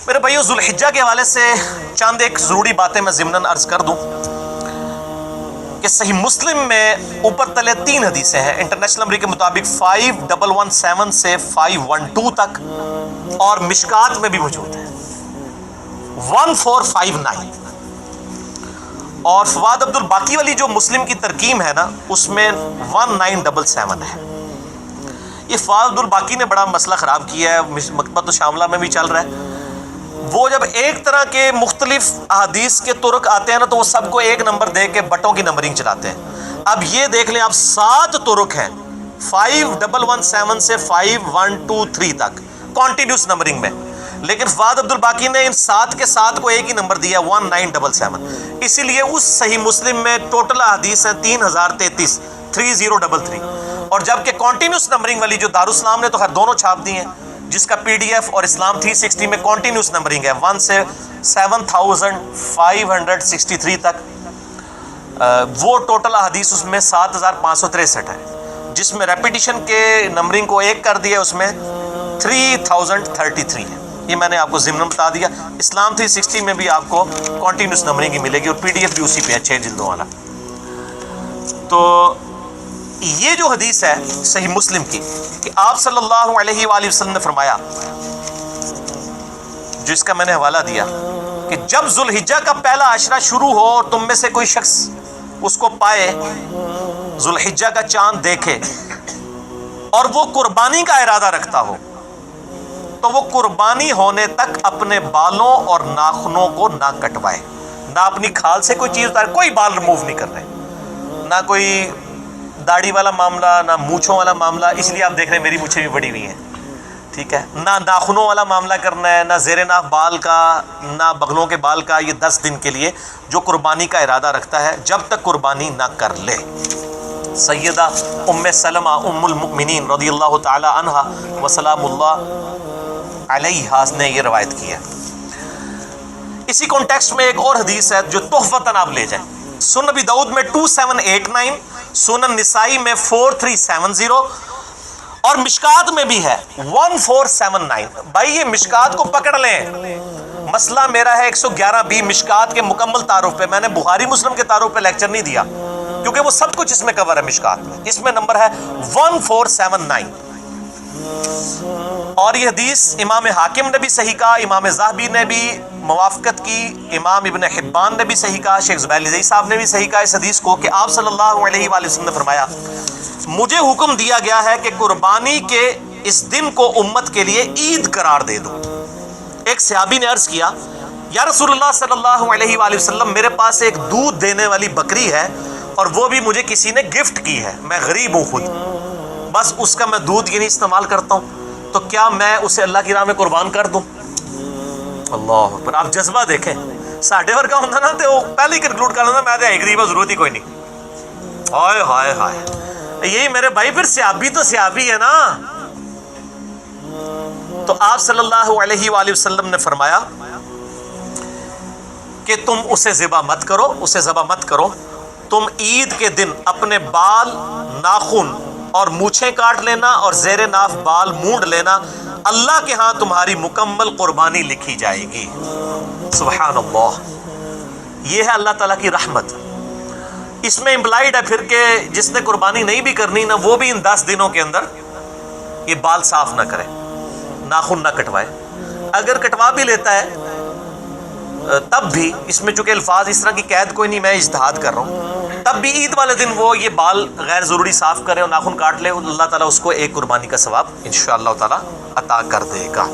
میرے بھائیو، ذوالحجہ کے حوالے سے چند ایک ضروری باتیں میں ضمناً عرض کر دوں کہ صحیح مسلم میں اوپر تلے 3 حدیثیں ہیں انٹرنیشنل نمبر کے مطابق 5117 سے 512 تک، اور مشکات میں بھی موجود ہے 1459، اور فواد عبد الباقی والی جو مسلم کی ترکیم ہے نا اس میں 1977 ہے۔ یہ فواد عبد الباقی نے بڑا مسئلہ خراب کیا ہے، مکتبۃ الشاملہ میں بھی چل رہا ہے۔ وہ جب ایک طرح کے مختلف احادیث کے طرق آتے ہیں نا تو وہ سب کو ایک نمبر دے کے بٹوں کی نمبرنگ چلاتے ہیں۔ اب یہ دیکھ لیں، اب 7 طرق ہیں 5117 سے 5123 تک کانٹینیوس نمبرنگ میں، لیکن فواد عبد الباقی نے ان 7 کے 7 کو ایک ہی نمبر دیا 1977، اسی لیے اس صحیح مسلم میں ٹوٹل احادیث ہیں 3033 3033، اور جبکہ کانٹینیوس نمبرنگ والی جو دارالاسلام نے تو خیر دونوں چھاپ دی ہیں، جس کا پی ڈی ایف اور اسلام 360 میں کانٹینیوس نمبرنگ ہے 1 سے 7563 تک، وہ ٹوٹل احادیث اس میں 7563 ہے، جس میں ریپیٹیشن کے نمبرنگ کو ایک کر دیا اس میں 3033 ہے۔ یہ میں نے آپ کو ضمن بتا دیا۔ اسلام 360 میں بھی آپ کو کانٹینیوس نمبرنگ ہی ملے گی، اور پی ڈی ایف بھی اسی پہ ہے 6 جلدوں والا۔ تو یہ جو حدیث ہے صحیح مسلم کی کہ آپ صلی اللہ علیہ وآلہ وسلم نے فرمایا، جس کا میں نے حوالہ دیا کہ جب ذوالحجہ کا پہلا عشرہ شروع ہو اور تم میں سے کوئی شخص اس کو پائے، ذوالحجہ کا چاند دیکھے، اور وہ قربانی کا ارادہ رکھتا ہو، تو وہ قربانی ہونے تک اپنے بالوں اور ناخنوں کو نہ کٹوائے، نہ اپنی کھال سے کوئی چیز اتارے، کوئی بال ریموو نہیں کر رہے، نہ کوئی داڑھی والا معاملہ، نہ مونچھوں والا معاملہ، اس لیے آپ دیکھ رہے ہیں میری مونچھیں بھی بڑی ہوئی ہیں، ٹھیک ہے، نہ ناخنوں والا معاملہ کرنا ہے، نہ زیر ناف بال کا، نہ بغلوں کے بال کا۔ یہ 10 دن کے لیے جو قربانی کا ارادہ رکھتا ہے جب تک قربانی نہ کر لے۔ سیدہ ام سلمہ ام المؤمنین رضی اللہ تعالی عنہا وسلام اللہ علیہا نے یہ روایت کی ہے۔ اسی کانٹیکسٹ میں ایک اور حدیث ہے جو تحفۃً آپ لے جائیں، سنن نبی داؤد میں 2789، سنن نسائی میں 4370، اور مشکات میں بھی ہے 1479۔ بھائی یہ مشکات کو پکڑ لیں، مسئلہ میرا ہے 111B مشکات کے مکمل تعارف پہ۔ میں نے بخاری مسلم کے تعارف پہ لیکچر نہیں دیا کیونکہ وہ سب کچھ اس میں کور ہے مشکات میں، اس میں نمبر ہے 1479۔ اور یہ حدیث امام حاکم نے بھی صحیح کہا، امام ذہبی نے بھی موافقت کی، امام ابن حبان نے بھی صحیح کہا، شیخ زبیر صاحب نے بھی صحیح کہا اس حدیث کو کہ آپ صلی اللہ علیہ وآلہ وسلم نے فرمایا، مجھے حکم دیا گیا ہے کہ قربانی کے اس دن کو امت کے لیے عید قرار دے دو۔ ایک صحابی نے عرض کیا، یا رسول اللہ صلی اللہ علیہ وآلہ وسلم، میرے پاس ایک دودھ دینے والی بکری ہے اور وہ بھی مجھے کسی نے گفٹ کی ہے، میں غریب ہوں خود، بس اس کا میں دودھ یہ نہیں استعمال کرتا ہوں، تو کیا میں اسے اللہ کی راہ میں قربان کر دوں؟ اللہ اکبر! آپ جذبہ دیکھیں، ساڈے ورگا ہوتا نا تو پہلے ہی کنکلوڈ کر لینا میں تو غریب ہوں، ضرورت ہی کوئی نہیں۔ ہائے ہائے ہائے! یہی میرے بھائی پھر صحابی تو صحابی ہے نا۔ تو آپ صلی اللہ علیہ وآلہ وسلم نے فرمایا کہ تم اسے ذبح مت کرو، اسے ذبح مت کرو، تم عید کے دن اپنے بال، ناخن اور مونچھیں کاٹ لینا اور زیر ناف بال مونڈ لینا، اللہ کے ہاں تمہاری مکمل قربانی لکھی جائے گی۔ سبحان اللہ! یہ ہے اللہ تعالیٰ کی رحمت۔ اس میں امپلائیڈ ہے پھر کہ جس نے قربانی نہیں بھی کرنی نا، وہ بھی ان 10 دنوں کے اندر یہ بال صاف نہ کرے، ناخن نہ کٹوائے۔ اگر کٹوا بھی لیتا ہے تب بھی، اس میں چونکہ الفاظ اس طرح کی قید کوئی نہیں، میں اجتہاد کر رہا ہوں، تب بھی عید والے دن وہ یہ بال غیر ضروری صاف کرے اور ناخن کاٹ لے، اللہ تعالیٰ اس کو ایک قربانی کا ثواب انشاءاللہ تعالیٰ عطا کر دے گا۔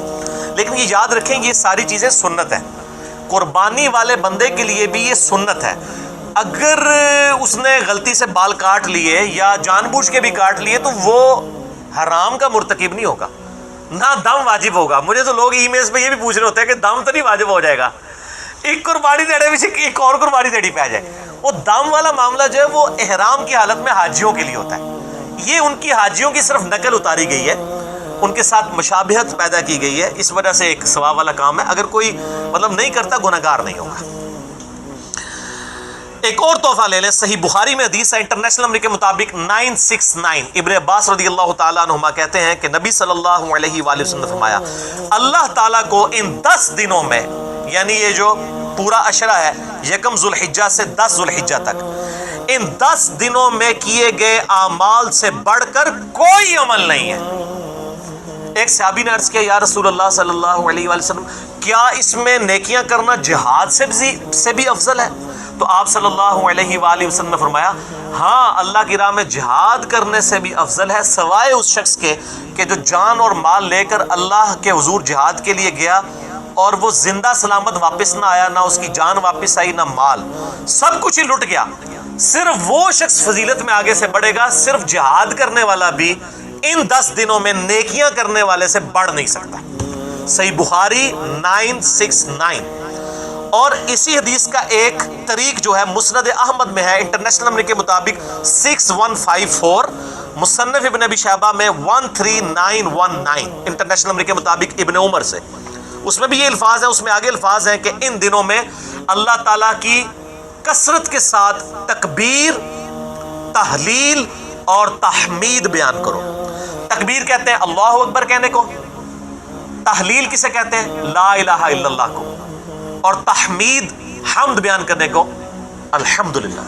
لیکن یہ یاد رکھیں یہ ساری چیزیں سنت ہیں، قربانی والے بندے کے لیے بھی یہ سنت ہے۔ اگر اس نے غلطی سے بال کاٹ لیے یا جان بوجھ کے بھی کاٹ لیے تو وہ حرام کا مرتکب نہیں ہوگا، نہ دم واجب ہوگا۔ مجھے تو لوگ ای میلز پہ یہ بھی پوچھ رہے ہوتے ہیں کہ دم تو نہیں واجب ہو جائے گا، ایک قربانی دینے میں سے ایک اور قربانی دینی پہ جائے۔ وہ دم والا معاملہ جو ہے وہ احرام کی حالت میں حاجیوں کے لیے ہوتا ہے، یہ ان کی حاجیوں کی صرف نقل اتاری گئی ہے، ان کے ساتھ مشابہت پیدا کی گئی ہے، اس وجہ سے ایک ثواب والا کام ہے۔ اگر کوئی نہیں کرتا گناہگار نہیں ہوگا۔ ایک اور تحفہ لے لیں، صحیح بخاری میں حدیث ہے انٹرنیشنل نمبر کے مطابق 969۔ ابن عباس رضی اللہ تعالیٰ عنہما کہتے ہیں کہ نبی صلی اللہ علیہ وآلہ وسلم نے فرمایا اللہ تعالیٰ کو ان 10 دنوں میں، یعنی یہ جو پورا عشرہ ہے 1 ذوالحجہ سے 10 ذوالحجہ تک، ان 10 دنوں میں کیے گئے اعمال سے بڑھ کر کوئی عمل نہیں ہے۔ ایک صحابی نے عرض کیا یا رسول اللہ صلی اللہ علیہ وآلہ وسلم، کیا اس میں نیکیاں کرنا جہاد سے بھی افضل ہے؟ تو آپ صلی اللہ علیہ وآلہ وسلم نے فرمایا ہاں، اللہ کی راہ میں جہاد کرنے سے بھی افضل ہے، سوائے اس شخص کے کہ جو جان اور مال لے کر اللہ کے حضور جہاد کے لیے گیا اور وہ زندہ سلامت واپس نہ آیا، نہ اس کی جان واپس آئی نہ مال، سب کچھ ہی لٹ گیا، صرف وہ شخص فضیلت میں آگے سے بڑھے گا۔ صرف جہاد کرنے والا بھی ان 10 دنوں میں نیکیاں کرنے والے سے بڑھ نہیں سکتا۔ صحیح بخاری 969۔ اور اسی حدیث کا ایک طریق جو ہے مسند احمد میں ہے انٹرنیشنل نمبر کے مطابق 6154، مصنف ابن ابی شیبہ میں 13919، انٹرنیشنل نمبر کے مطابق ابن عمر سے، اس میں بھی یہ الفاظ ہیں، اس میں آگے الفاظ ہیں کہ ان دنوں میں اللہ تعالیٰ کی کثرت کے ساتھ تکبیر، تحلیل اور تحمید بیان کرو۔ تکبیر کہتے ہیں اللہ اکبر کہنے کو، تحلیل کسے کہتے ہیں لا الہ الا اللہ کو، اور تحمید حمد بیان کرنے کو الحمدللہ۔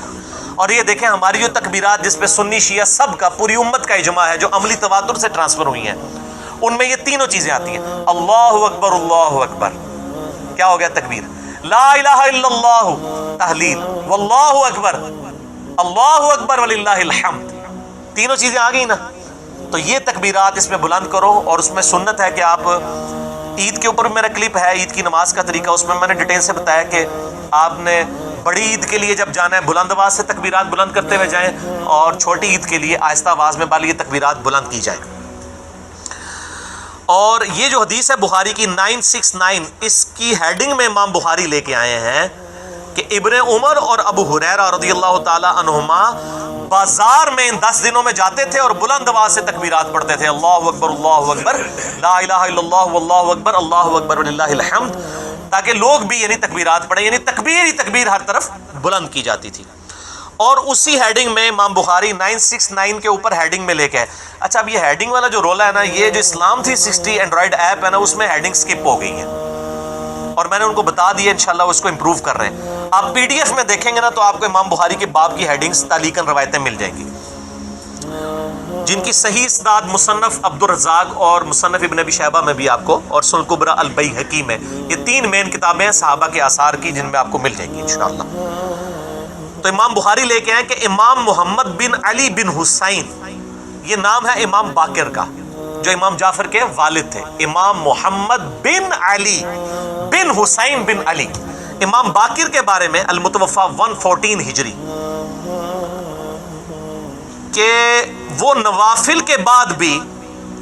اور یہ دیکھیں ہماری جو تکبیرات جس پہ سنی شیعہ سب کا، پوری امت کا اجماع ہے، جو عملی تواتر سے ٹرانسفر ہوئی ہیں، ان میں یہ تینوں چیزیں آتی ہیں، اللہ اکبر اللہ اکبر کیا ہو گیا تکبیر، لا الہ الا اللہ تحلیل، واللہ اکبر اللہ اکبر وللہ الحمد، تینوں چیزیں آ گئی نا۔ تو یہ تکبیرات اس میں بلند کرو، اور اس میں سنت ہے کہ آپ عید کے اوپر میرا کلپ ہے عید کی نماز کا طریقہ، اس میں نے ڈیٹیل سے بتایا کہ آپ نے بڑی عید کے لیے جب جانا ہے بلند آواز سے تکبیرات بلند کرتے ہوئے جائیں، اور چھوٹی عید کے لیے آہستہ آواز میں یہ تکبیرات بلند کی جائیں۔ اور یہ جو حدیث ہے بخاری کی 969، اس کی ہیڈنگ میں امام بخاری لے کے آئے ہیں کہ ابن عمر اور ابو ہریرہ رضی اللہ تعالی عنہما بازار میں ان 10 دنوں میں جاتے تھے اور بلند آواز سے تکبیرات پڑھتے تھے، اللہ اکبر لا الہ الا اللہ واللہ اکبر اللہ اکبر وللہ الحمد، تاکہ لوگ بھی یعنی تکبیرات پڑھیں، یعنی تکبیر ہی تکبیر ہر طرف بلند کی جاتی تھی۔ اور اسی ہیڈنگ میں امام بخاری 969 کے اوپر ہیڈنگ میں لے کے، اچھا اب یہ ہیڈنگ والا جو رولا ہے نا، یہ جو اسلام 360 اینڈرائڈ ایپ ہے نا، اس میں ہیڈنگ سکپ ہو گئی ہیں، اور میں نے ان کو بتا دیا انشاءاللہ اس کو امپروو کر رہے ہیں۔ آپ پی ڈی ایف میں دیکھیں گے نا تو آپ کو امام بخاری کے باب کی ہیڈنگز تعلیقاً روایتیں مل جائیں گی، جن کی صحیح اسناد مصنف عبد الرزاق اور مصنف ابن ابی شیبہ میں بھی آپ کو، اور سنن الکبری البیہقی میں، یہ 3 مین کتابیں ہیں صحابہ کے آثار کی، جن میں آپ کو مل جائیں گی انشاءاللہ۔ تو امام بخاری لے کے آئے کہ امام محمد بن علی بن حسین، یہ نام ہے امام باقر کا جو امام جعفر کے والد تھے، امام محمد بن علی بن حسین بن علی، امام باقر کے بارے میں المتوفا 114 ہجری کہ وہ نوافل کے بعد بھی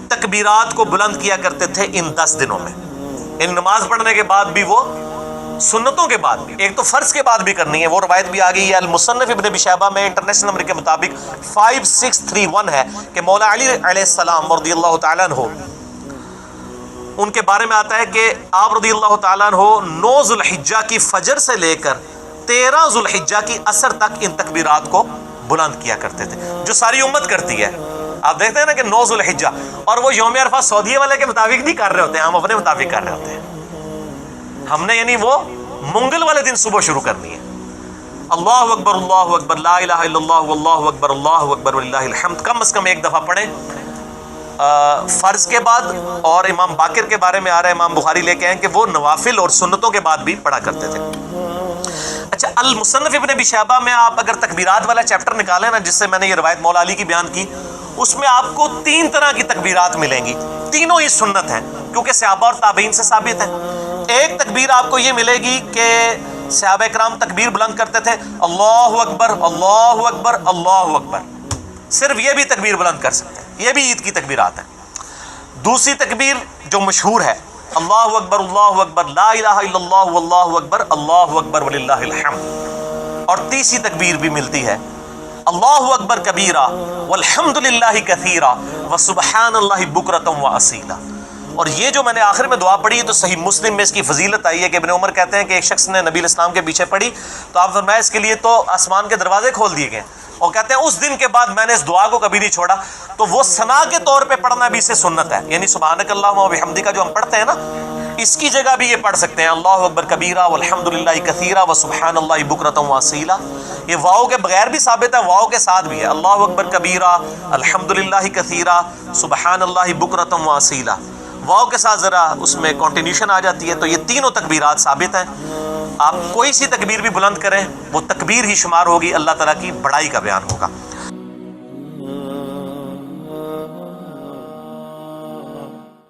تکبیرات کو بلند کیا کرتے تھے ان 10 دنوں میں، ان نماز پڑھنے کے بعد بھی، وہ سنتوں کے بعد بھی، ایک تو فرض کے بعد بھی کرنی ہے، وہ روایت بھی آ گئی ہے المصنف ابن ابی شیبہ میں انٹرنیشنل نمبر کے مطابق 5631 ہے کہ مولا علی علیہ السلام رضی اللہ تعالیٰ عنہ، ان کے بارے میں آتا ہے کہ آپ رضی اللہ تعالیٰ عنہ 9 ذوالحجہ کی فجر سے لے کر 13 ذوالحجہ کی عصر تک ان تکبیرات کو بلند کیا کرتے تھے، جو ساری امت کرتی ہے۔ آپ دیکھتے ہیں نا کہ 9 ذوالحجہ، اور وہ یوم عرفہ سعودیہ والے کے مطابق نہیں کر رہے ہوتے ہیں، ہم اپنے مطابق کر رہے ہوتے ہیں، ہم نے یعنی وہ منگل والے دن صبح شروع کرنی ہے، اللہ اکبر لا الہ الا اللہ واللہ اکبر اللہ اکبر وللہ الحمد، کم از کم ایک دفعہ پڑھیں فرض کے بعد۔ اور امام باقر کے بارے میں آ رہا ہے، امام بخاری لے کے آئے کہ وہ نوافل اور سنتوں کے بعد بھی پڑھا کرتے تھے۔ اچھا المصنف ابن ابی شیبہ میں آپ اگر تکبیرات والا چیپٹر نکالیں نا، جس سے میں نے یہ روایت مولا علی کی بیان کی، اس میں آپ کو 3 طرح کی تکبیرات ملیں گی، تینوں ہی سنت ہیں کیونکہ صحابہ اور تابعین سے ثابت ہے۔ ایک تکبیر آپ کو یہ ملے گی کہ صحابہ کرام تکبیر بلند کرتے تھے، اللہ اکبر اللہ اکبر اللہ اکبر، صرف یہ بھی تکبیر بلند کر سکتے ہیں، یہ بھی عید کی تکبیرات ہیں۔ دوسری تکبیر جو مشہور ہے، اللہ اکبر لا الہ الا اللہ واللہ اکبر اللہ اکبر وللہ الحمد۔ اور تیسری تکبیر بھی ملتی ہے، اللہ اکبر کبیرہ والحمد للہ کثیرہ وسبحان اللہ بکرۃ واصیلا۔ اور یہ جو میں نے آخر میں دعا پڑھی تو صحیح مسلم میں اس کی فضیلت آئی ہے کہ ابن عمر کہتے ہیں کہ ایک شخص نے نبی علیہ السلام کے پیچھے پڑھی تو آپ فرمایا اس کے لیے تو آسمان کے دروازے کھول دیے گئے، اور کہتے ہیں اس دن کے بعد میں نے اس دعا کو کبھی نہیں چھوڑا۔ تو وہ ثنا کے طور پہ پڑھنا بھی اسے سنت ہے، یعنی سبحانک اللہم و بحمدک جو ہم پڑھتے ہیں نا، اس کی جگہ بھی یہ پڑھ سکتے ہیں اللہ اکبر کبیرہ والحمدللہ کثیرہ وسبحان اللہ بکرۃ واصیلا۔ یہ واؤ کے بغیر بھی ثابت ہے، واؤ کے ساتھ بھی ہے، اللہ اکبر کبیرہ الحمدللہ کثیرہ سبحان اللہ بکرۃ واصیلا۔ واؤ کے ساتھ ذرا اس میں کنٹینیوشن آ جاتی ہے، تو یہ تینوں تکبیرات ثابت ہیں۔ آپ کوئی سی تکبیر بھی بلند کریں وہ تکبیر ہی شمار ہوگی، اللہ تعالیٰ کی بڑائی کا بیان ہوگا۔